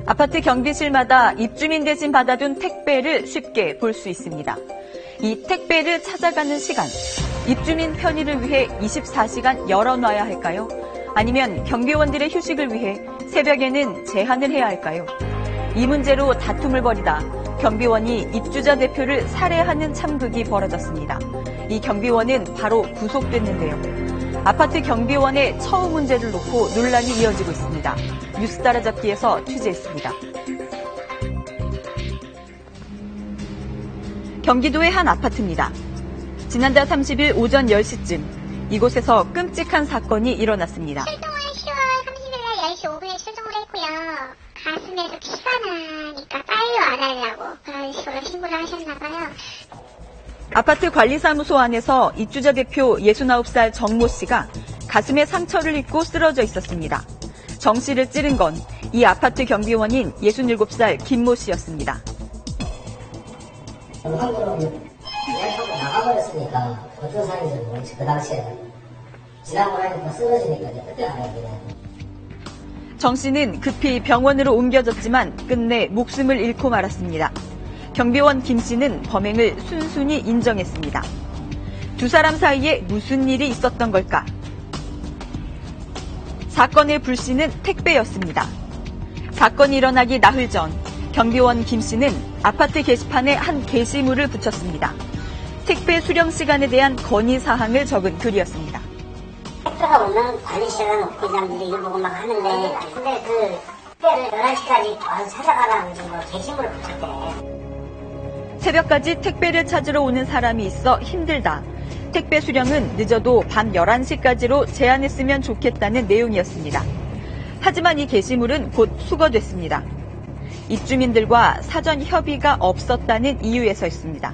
아파트 경비실마다 입주민 대신 받아둔 택배를 쉽게 볼 수 있습니다. 이 택배를 찾아가는 시간, 입주민 편의를 위해 24시간 열어놔야 할까요? 아니면 경비원들의 휴식을 위해 새벽에는 제한을 해야 할까요? 이 문제로 다툼을 벌이다 경비원이 입주자 대표를 살해하는 참극이 벌어졌습니다. 이 경비원은 바로 구속됐는데요. 아파트 경비원의 처우 문제를 놓고 논란이 이어지고 있습니다. 뉴스 따라잡기에서 취재했습니다. 경기도의 한 아파트입니다. 지난달 30일 오전 10시쯤 이곳에서 끔찍한 사건이 일어났습니다. 출동을 10월 30일 날 10시 5분에 출동을 했고요. 가슴에서 피가 나니까 빨리 와달라고 그런 식으로 신고를 하셨나 봐요. 아파트 관리사무소 안에서 입주자 대표 69살 정모 씨가 가슴에 상처를 입고 쓰러져 있었습니다. 정 씨를 찌른 건 이 아파트 경비원인 67살 김모 씨였습니다. 나가버렸으니까 어떤 사람인지 모르지. 그 당시에 지나고 나니까 쓰러지니까 그때 알아야 돼. 정 씨는 급히 병원으로 옮겨졌지만 끝내 목숨을 잃고 말았습니다. 경비원 김 씨는 범행을 순순히 인정했습니다. 두 사람 사이에 무슨 일이 있었던 걸까? 사건의 불씨는 택배였습니다. 사건이 일어나기 나흘 전 경비원 김 씨는 아파트 게시판에 한 게시물을 붙였습니다. 택배 수령 시간에 대한 건의사항을 적은 글이었습니다. 택배가 오면 관리실에 놓고 이 사람들이 이걸 보고 막 하는데 근데 그 택배를 11시까지 와서 찾아가라고 지금 게시물을 붙였대. 새벽까지 택배를 찾으러 오는 사람이 있어 힘들다. 택배 수령은 늦어도 밤 11시까지로 제한했으면 좋겠다는 내용이었습니다. 하지만 이 게시물은 곧 수거됐습니다. 입주민들과 사전 협의가 없었다는 이유에서였습니다.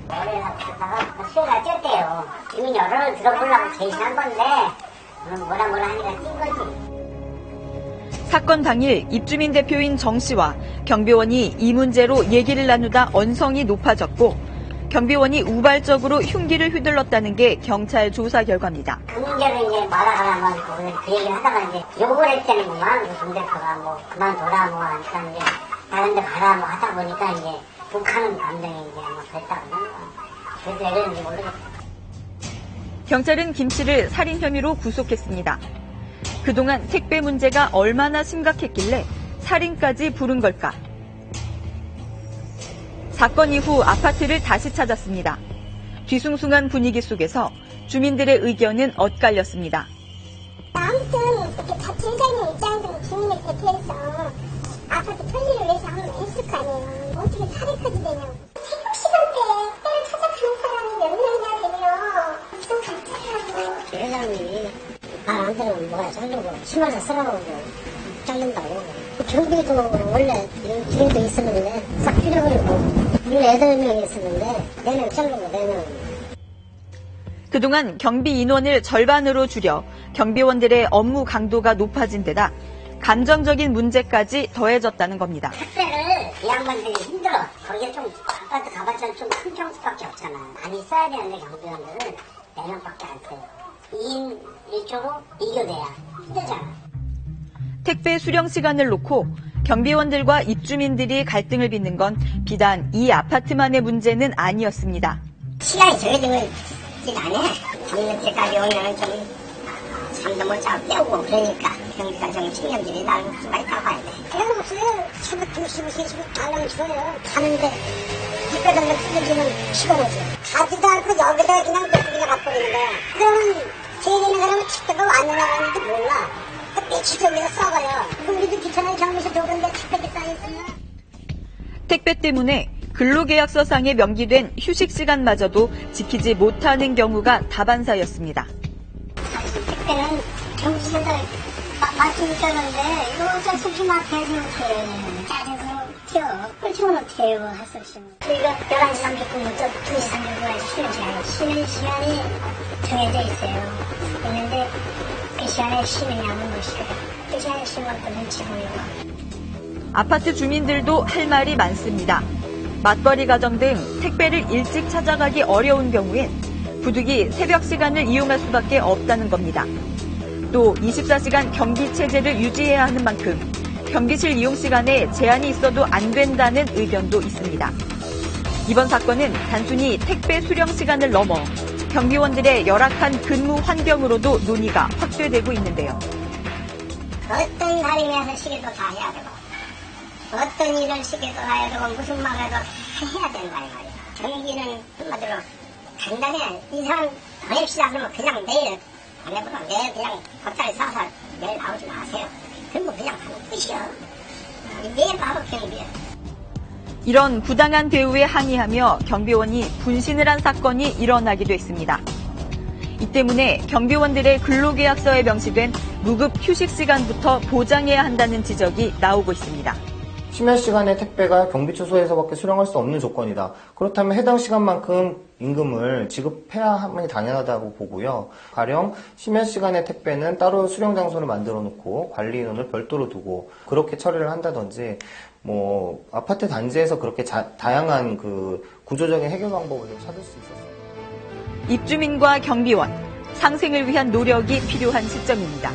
머리에 다가 수요가 쪘대요. 주민 여론을 들어보려고 게시한 건데 뭐라 하니까 찐 거지. 사건 당일 입주민 대표인 정 씨와 경비원이 이 문제로 얘기를 나누다 언성이 높아졌고 경비원이 우발적으로 흉기를 휘둘렀다는 게 경찰 조사 결과입니다. 그 문제를 이제 말아가라고 그 얘기를 하다가 이제 욕을 했다는구만. 정 대표가 뭐 그만둬라 뭐 하니까 이제 다른 데 가라 뭐 하다 보니까 이제 북한 감정이 이제 뭐 됐다고 하는 거야. 그래서 왜 그런지 모르겠어. 경찰은 김 씨를 살인 혐의로 구속했습니다. 그동안 택배 문제가 얼마나 심각했길래 살인까지 부른 걸까? 사건 이후 아파트를 다시 찾았습니다. 뒤숭숭한 분위기 속에서 주민들의 의견은 엇갈렸습니다. 아무튼 이렇게 제사님 입장에서 주민을 대표해서 아파트 편의를 위해서 한번 했을 거 아니에요. 어떻게 살인까지 되냐고. 새벽 시간대에 때를 찾아가는 사람이 몇 명이나 되면 무슨 갈등이라고. 회장님이 말 안 들으면 뭐가 자르고 심하게 쓰러나오고 자른다고. 경비도 원래 이런 기회도 있었는데 싹 줄여버리고 우리 8명이 있었는데 4명 자르고 4명. 그동안 경비 인원을 절반으로 줄여 경비원들의 업무 강도가 높아진 데다 감정적인 문제까지 더해졌다는 겁니다. 택배를 이 양반들이 힘들어. 거기에 좀 아파트 가봤자 좀 큰 평수밖에 없잖아. 많이 써야 되는데 경비원들은 4명밖에 안 써요. 2인 1조로 이교대야. 힘들잖아. 택배 수령 시간을 놓고 경비원들과 입주민들이 갈등을 빚는 건 비단 이 아파트만의 문제는 아니었습니다. 시간이 정해지면 않아. 밤늦게까지 오면 좀 잠도 못 자고 깨우고 그러니까 경비가 좀 책임질이 나올 수가 있다고 봐야 돼. 그런 없어요. 새벽 2시, 3시 알람 줘요. 가는데 택배달라 뜯어지면 피가 나죠. 가지도 않고 여기다 그냥 뜯기나 가버리는 거야. 그러면 세계는 사람은 택배가 왔느냐는데 몰라. 며칠 전에 써봐요. 우리도 귀찮아요. 경비실 도는데 택배기 쌓여있어요. 택배 때문에 근로계약서상에 명기된 휴식 시간마저도 지키지 못하는 경우가 다반사였습니다. 택배는 경비실에다 맞추니까는데 이거 어쩔 수 없이 맡아야지 못해. 짜증으로 튀어. 꿀치면 어떻게 해요. 할 수 없이. 우리가 11시 30분부터 2시 30분까지 쉬는 시간이 정해져 있어요. 있는데 그 시간에 쉬는 양은 못 쉬어요. 그 시간에 쉬면 또 눈치 보이고. 아파트 주민들도 할 말이 많습니다. 맞벌이 가정 등 택배를 일찍 찾아가기 어려운 경우엔 부득이 새벽 시간을 이용할 수밖에 없다는 겁니다. 또 24시간 경비 체제를 유지해야 하는 만큼 경비실 이용 시간에 제한이 있어도 안 된다는 의견도 있습니다. 이번 사건은 단순히 택배 수령 시간을 넘어 경비원들의 열악한 근무 환경으로도 논의가 확대되고 있는데요. 어떤 다림에서 시계도 다 해야 되고 어떤 일을 시계도 다 해야 되고 무슨 말을 해도 다 해야 된다 이 말이야. 경기는 한마디로 간단해. 이 사람 보냅시다 그러면 그냥 내일 보내보고 내일 그냥 돗자리 싸서 내일 나오지 마세요. 그러면 그냥 하는 뜻이야. 이게 바로 경비야. 이런 부당한 대우에 항의하며 경비원이 분신을 한 사건이 일어나기도 했습니다. 이 때문에 경비원들의 근로계약서에 명시된 무급 휴식 시간부터 보장해야 한다는 지적이 나오고 있습니다. 심야 시간에 택배가 경비처소에서밖에 수령할 수 없는 조건이다. 그렇다면 해당 시간만큼 임금을 지급해야 함이 당연하다고 보고요. 가령 심야 시간에 택배는 따로 수령 장소를 만들어 놓고 관리 인원을 별도로 두고 그렇게 처리를 한다든지 아파트 단지에서 그렇게 다양한 그 구조적인 해결 방법을 좀 찾을 수 있었어요. 입주민과 경비원, 상생을 위한 노력이 필요한 시점입니다.